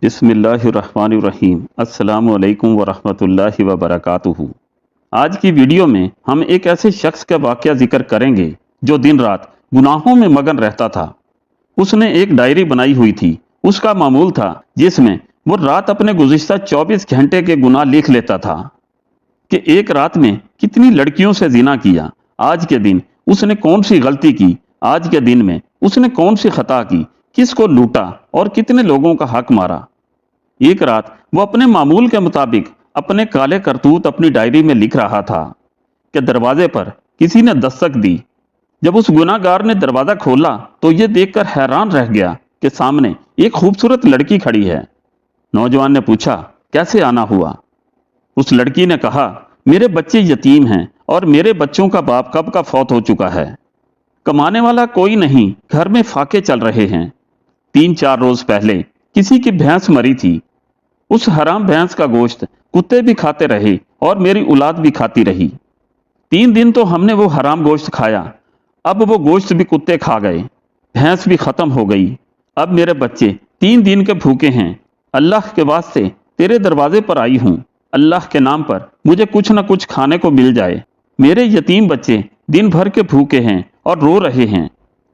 بسم اللہ الرحمن الرحیم۔ السلام علیکم ورحمۃ اللہ وبرکاتہ۔ آج کی ویڈیو میں ہم ایک ایسے شخص کا واقعہ ذکر کریں گے جو دن رات گناہوں میں مگن رہتا تھا۔ اس نے ایک ڈائری بنائی ہوئی تھی۔ اس کا معمول تھا جس میں وہ رات اپنے گزشتہ 24 گھنٹے کے گناہ لکھ لیتا تھا کہ ایک رات میں کتنی لڑکیوں سے زنا کیا، آج کے دن اس نے کون سی غلطی کی، آج کے دن میں اس نے کون سی خطا کی، کس کو لوٹا اور کتنے لوگوں کا حق مارا۔ ایک رات وہ اپنے معمول کے مطابق اپنے کالے کرتوت اپنی ڈائری میں لکھ رہا تھا کہ دروازے پر کسی نے دستک دی۔ جب اس گناہ گار نے دروازہ کھولا تو یہ دیکھ کر حیران رہ گیا کہ سامنے ایک خوبصورت لڑکی کھڑی ہے۔ نوجوان نے پوچھا، کیسے آنا ہوا؟ اس لڑکی نے کہا، میرے بچے یتیم ہیں اور میرے بچوں کا باپ کب کا فوت ہو چکا ہے۔ کمانے والا کوئی نہیں، گھر میں فاقے چل رہے ہیں۔ 3-4 روز پہلے کسی کی بھینس مری تھی۔ اس حرام بھینس کا گوشت کتے بھی کھاتے رہے اور میری اولاد بھی کھاتی رہی۔ 3 دن تو ہم نے وہ حرام گوشت کھایا، اب وہ گوشت بھی کتے کھا گئے، بھینس بھی ختم ہو گئی۔ اب میرے بچے 3 دن کے بھوکے ہیں۔ اللہ کے واسطے تیرے دروازے پر آئی ہوں، اللہ کے نام پر مجھے کچھ نہ کچھ کھانے کو مل جائے۔ میرے یتیم بچے دن بھر کے بھوکے ہیں اور رو رہے ہیں۔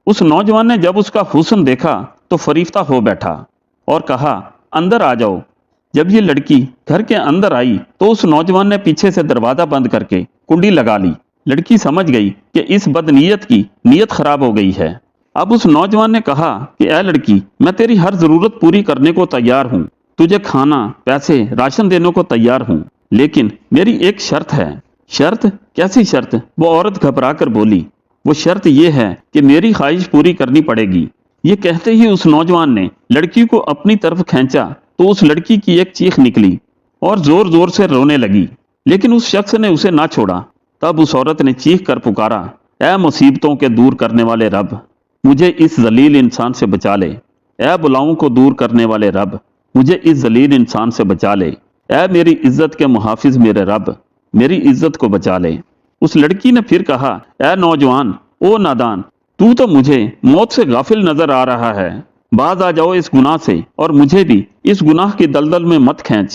اس نوجوان نے جب اس کا حسن دیکھا تو فریفتہ ہو بیٹھا اور کہا، اندر آ جاؤ۔ جب یہ لڑکی گھر کے اندر آئی تو اس نوجوان نے پیچھے سے دروازہ بند کر کے کنڈی لگا لی۔ لڑکی سمجھ گئی کہ اس بدنیت کی نیت خراب ہو گئی ہے۔ اب اس نوجوان نے کہا کہ اے لڑکی، میں تیری ہر ضرورت پوری کرنے کو تیار ہوں، تجھے کھانا، پیسے، راشن دینے کو تیار ہوں، لیکن میری ایک شرط ہے۔ شرط؟ کیسی شرط؟ وہ عورت گھبرا کر بولی، وہ شرط یہ ہے کہ میری خواہش پوری کرنی پڑے گی۔ یہ کہتے ہی اس نوجوان نے لڑکی کو اپنی طرف کھینچا تو اس لڑکی کی ایک چیخ نکلی اور زور زور سے رونے لگی، لیکن اس شخص نے اسے نہ چھوڑا۔ تب اس عورت نے چیخ کر پکارا، اے مصیبتوں کے دور کرنے والے رب، مجھے اس ذلیل انسان سے بچا لے۔ اے بلاؤں کو دور کرنے والے رب، مجھے اس ذلیل انسان سے بچا لے۔ اے میری عزت کے محافظ میرے رب، میری عزت کو بچا لے۔ اس لڑکی نے پھر کہا، اے نوجوان، او نادان، تو مجھے موت سے غافل نظر آ رہا ہے۔ باز آ جاؤ اس گناہ سے اور مجھے بھی اس گناہ کی دلدل میں مت کھینچ۔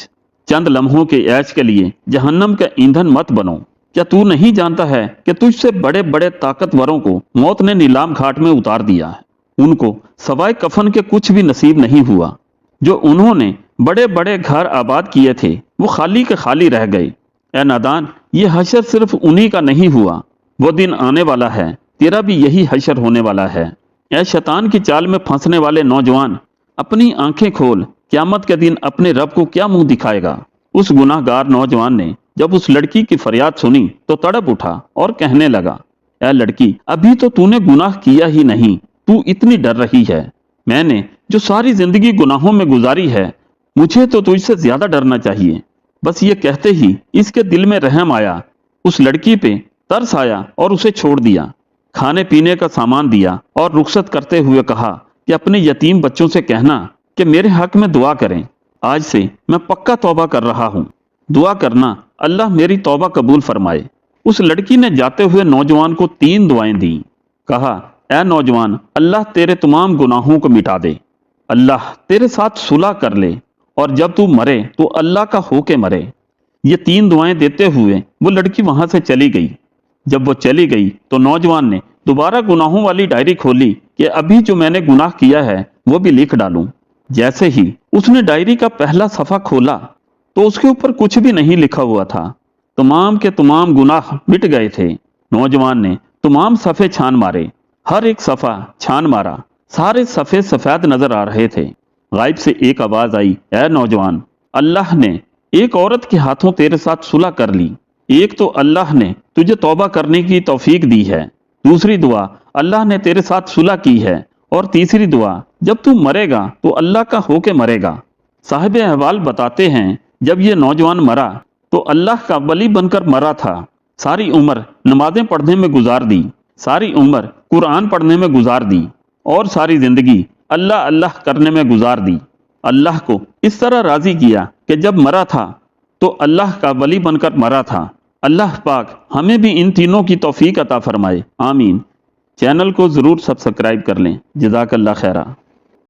چند لمحوں کے عیش کے لیے جہنم کا ایندھن مت بنو۔ کیا تو نہیں جانتا ہے کہ تجھ سے بڑے بڑے طاقتوروں کو موت نے نیلام گھاٹ میں اتار دیا ہے؟ ان کو سوائے کفن کے کچھ بھی نصیب نہیں ہوا۔ جو انہوں نے بڑے بڑے گھر آباد کیے تھے وہ خالی کے خالی رہ گئے۔ اے نادان، یہ حشر صرف انہی کا نہیں ہوا، وہ دن آنے والا ہے، تیرا بھی یہی حشر ہونے والا ہے۔ اے شیطان کی چال میں پھنسنے والے نوجوان، اپنی آنکھیں کھول، قیامت کے دن اپنے رب کو کیا منہ دکھائے گا؟ اس گناہ گار نوجوان نے جب اس لڑکی کی فریاد سنی تو تڑپ اٹھا اور کہنے لگا، اے لڑکی، ابھی تو نے گناہ کیا ہی نہیں، تو اتنی ڈر رہی ہے۔ میں نے جو ساری زندگی گناہوں میں گزاری ہے، مجھے تو تجھ سے زیادہ ڈرنا چاہیے۔ بس یہ کہتے ہی اس کے دل میں رحم آیا، اس لڑکی پہ ترس آیا اور اسے چھوڑ دیا۔ کھانے پینے کا سامان دیا اور رخصت کرتے ہوئے کہا کہ اپنے یتیم بچوں سے کہنا کہ میرے حق میں دعا کریں۔ آج سے میں پکا توبہ کر رہا ہوں، دعا کرنا اللہ میری توبہ قبول فرمائے۔ اس لڑکی نے جاتے ہوئے نوجوان کو 3 دعائیں دیں۔ کہا، اے نوجوان، اللہ تیرے تمام گناہوں کو مٹا دے، اللہ تیرے ساتھ صلح کر لے، اور جب تو مرے تو اللہ کا ہو کے مرے۔ یہ 3 دعائیں دیتے ہوئے وہ لڑکی وہاں سے چلی گئی۔ جب وہ چلی گئی تو نوجوان نے دوبارہ گناہوں والی ڈائری کھولی کہ ابھی جو میں نے گناہ کیا ہے وہ بھی لکھ ڈالوں۔ جیسے ہی اس نے ڈائری کا پہلا صفحہ کھولا تو اس کے اوپر کچھ بھی نہیں لکھا ہوا تھا۔ تمام کے تمام گناہ مٹ گئے تھے۔ نوجوان نے تمام صفحے چھان مارے، ہر ایک صفحہ چھان مارا، سارے صفحے سفید نظر آ رہے تھے۔ غائب سے ایک آواز آئی، اے نوجوان، اللہ نے ایک عورت کے ہاتھوں تیرے ساتھ صلح کر لی۔ ایک تو اللہ نے تجھے توبہ کرنے کی توفیق دی ہے، دوسری دعا اللہ نے تیرے ساتھ صلح کی ہے، اور تیسری دعا جب تو مرے گا تو اللہ کا ہو کے مرے گا۔ صاحب احوال بتاتے ہیں جب یہ نوجوان مرا تو اللہ کا ولی بن کر مرا تھا۔ ساری عمر نمازیں پڑھنے میں گزار دی، ساری عمر قرآن پڑھنے میں گزار دی، اور ساری زندگی اللہ اللہ کرنے میں گزار دی۔ اللہ کو اس طرح راضی کیا کہ جب مرا تھا تو اللہ کا ولی بن کر مرا تھا۔ اللہ پاک ہمیں بھی ان تینوں کی توفیق عطا فرمائے، آمین۔ چینل کو ضرور سبسکرائب کر لیں۔ جزاک اللہ خیرہ۔